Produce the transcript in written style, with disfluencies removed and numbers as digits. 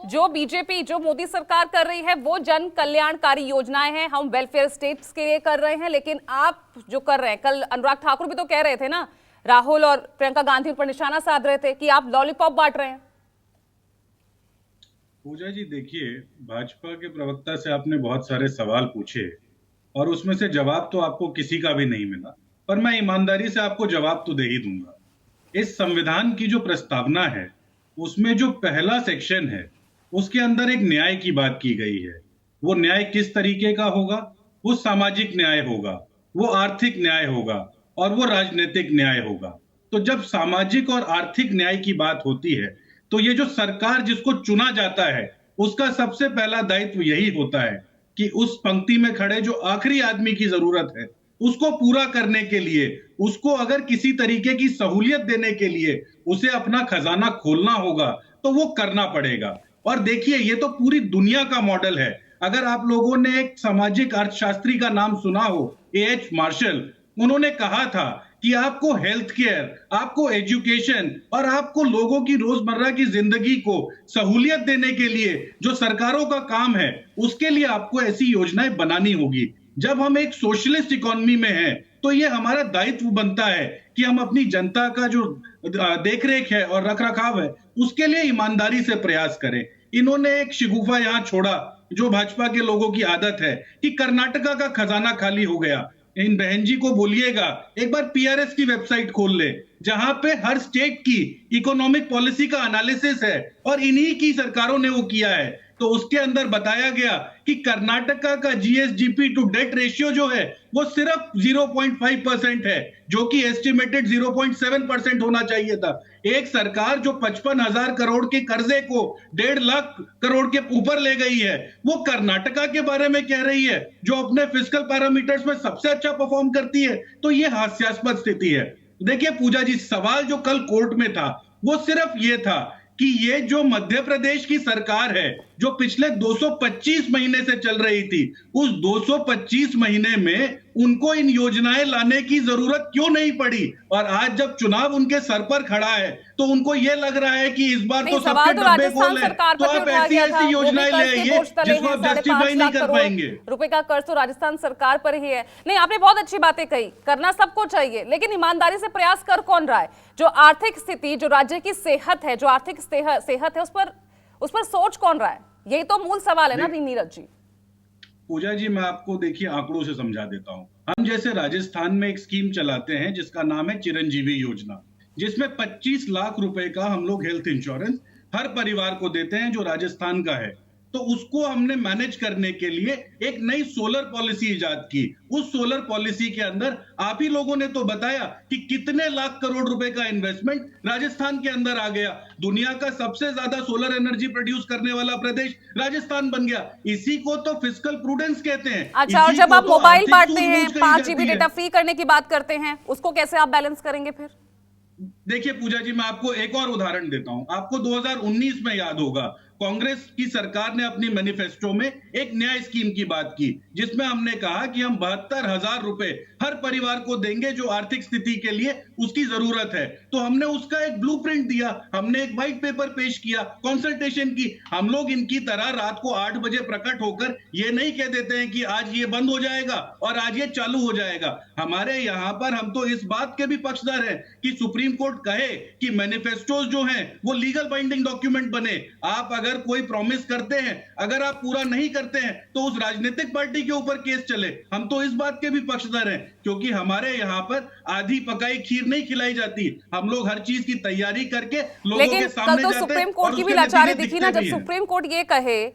जो बीजेपी, जो मोदी सरकार कर रही है वो जन कल्याणकारी योजनाएं हैं, हम वेलफेयर स्टेट्स के लिए कर रहे हैं, लेकिन आप जो कर रहे हैं, कल अनुराग ठाकुर भी तो कह रहे थे ना, राहुल और प्रियंका गांधी उन पर निशाना साध रहे थे कि आप लॉलीपॉप बांट रहे हैं। पूजा जी देखिए, भाजपा के प्रवक्ता से आपने बहुत सारे सवाल पूछे और उसमें से जवाब तो आपको किसी का भी नहीं मिला, पर मैं ईमानदारी से आपको जवाब तो दे ही दूंगा। इस संविधान की जो प्रस्तावना है उसमें जो पहला सेक्शन है उसके अंदर एक न्याय की बात की गई है। वो न्याय किस तरीके का होगा? वो सामाजिक न्याय होगा, वो आर्थिक न्याय होगा और वो राजनीतिक न्याय होगा। तो जब सामाजिक और आर्थिक न्याय की बात होती है तो ये जो सरकार जिसको चुना जाता है उसका सबसे पहला दायित्व यही होता है कि उस पंक्ति में खड़े जो आखिरी आदमी की जरूरत है उसको पूरा करने के लिए, उसको अगर किसी तरीके की सहूलियत देने के लिए उसे अपना खजाना खोलना होगा तो वो करना पड़ेगा। और देखिए, ये तो पूरी दुनिया का मॉडल है। अगर आप लोगों ने एक सामाजिक अर्थशास्त्री का नाम सुना हो, एएच मार्शल, उन्होंने कहा था कि आपको हेल्थ केयर, आपको एजुकेशन और आपको लोगों की रोजमर्रा की जिंदगी को सहूलियत देने के लिए जो सरकारों का काम है उसके लिए आपको ऐसी योजनाएं बनानी होगी। जब हम एक सोशलिस्ट इकोनॉमी में हैं तो ये हमारा दायित्व बनता है कि हम अपनी जनता का जो देखरेख है और रखरखाव है उसके लिए ईमानदारी से प्रयास करें। इन्होंने एक शिगुफा यहां छोड़ा, जो भाजपा के लोगों की आदत है कि कर्नाटका का खजाना खाली हो गया। इन बहन जी को बोलिएगा एक बार पीआरएस की वेबसाइट खोल ले, जहां पे हर स्टेट की इकोनॉमिक पॉलिसी का एनालिसिस है और इन्हीं की सरकारों ने वो किया है। तो उसके अंदर बताया गया कि कर्नाटका का जीएसडीपी टू डेट रेशियो जो है वो सिर्फ 0.5% है, जो कि एस्टिमेटेड 0.7% होना चाहिए था। एक सरकार जो 55,000 करोड़ के कर्जे को 1.5 लाख करोड़ के ऊपर ले गई है, वो कर्नाटका के बारे में कह रही है जो अपने फिस्कल पैरामीटर्स में सबसे अच्छा परफॉर्म करती है। तो ये हास्यास्पद स्थिति है। देखिए पूजा जी, सवाल जो कल कोर्ट में था वो सिर्फ ये था कि ये जो मध्य प्रदेश की सरकार है जो पिछले 225 महीने से चल रही थी, उस 225 महीने में उनको इन योजनाएं लाने की जरूरत क्यों नहीं पड़ी? और आज जब चुनाव उनके सर पर खड़ा है तो उनको यह लग रहा है कि इस बार तो सबके डब्बे खोल हैं, तो आप ऐसी ऐसी योजनाएं ले आइए जिसको आप जस्टिफाई नहीं कर पाएंगे। रुपए का कर्ज तो राजस्थान सरकार पर ही है। नहीं, आपने बहुत अच्छी बातें कही, करना सबको चाहिए, लेकिन ईमानदारी से प्रयास कर कौन रहा है? जो आर्थिक स्थिति, जो राज्य की सेहत है, जो आर्थिक सेहत है, उस पर सोच कौन रहा है? यही तो मूल सवाल है ना नीरज जी। पूजा जी, मैं आपको देखिए आंकड़ों से समझा देता हूं। हम जैसे राजस्थान में एक स्कीम चलाते हैं जिसका नाम है चिरंजीवी योजना, जिसमें 25 लाख रुपए का हम लोग हेल्थ इंश्योरेंस हर परिवार को देते हैं जो राजस्थान का है। तो उसको हमने मैनेज करने के लिए एक नई सोलर पॉलिसी इजाद की। उस सोलर पॉलिसी के अंदर आप ही लोगों ने तो बताया कि कितने लाख करोड़ रुपए का इन्वेस्टमेंट राजस्थान के अंदर आ गया। दुनिया का सबसे ज्यादा सोलर एनर्जी प्रोड्यूस करने वाला प्रदेश राजस्थान बन गया। इसी को तो फिस्कल प्रूडेंस कहते हैं। अच्छा, और जब आप मोबाइल बांटते हैं, 5 GB डेटा फ्री करने की बात करते हैं, उसको कैसे आप बैलेंस करेंगे फिर? देखिए पूजा जी, मैं आपको एक और उदाहरण देता हूं। आपको 2019 में याद होगा, कांग्रेस की सरकार ने अपनी मैनिफेस्टो में एक न्याय स्कीम की बात की, जिसमें हमने कहा कि हम 72,000 रुपए हर परिवार को देंगे जो आर्थिक स्थिति के लिए उसकी जरूरत है। तो हमने उसका एक ब्लूप्रिंट दिया, हमने एक व्हाइट पेपर पेश किया, कंसल्टेशन की। हम लोग इनकी तरह रात को 8 बजे प्रकट होकर ये नहीं कह देते हैं कि आज ये बंद हो जाएगा और आज ये चालू हो जाएगा। हमारे यहां पर हम तो इस बात के भी पक्षधर हैं कि सुप्रीम कोर्ट कहे कि मैनिफेस्टोज जो हैं वो लीगल बाइंडिंग डॉक्यूमेंट बने। आप अगर कोई प्रॉमिस करते हैं, अगर आप पूरा नहीं करते हैं तो उस राजनीतिक पार्टी के ऊपर केस चले। हम तो इस बात के भी पक्षधर हैं, क्योंकि हमारे यहाँ पर आधी पकाई खीर नहीं खिलाई जाती। हम लोग हर चीज की तैयारी करके लोगों के सामने जाते हैं। सुप्रीम कोर्ट की भी लाचारी दिखी ना, जब सुप्रीम कोर्ट ये कहे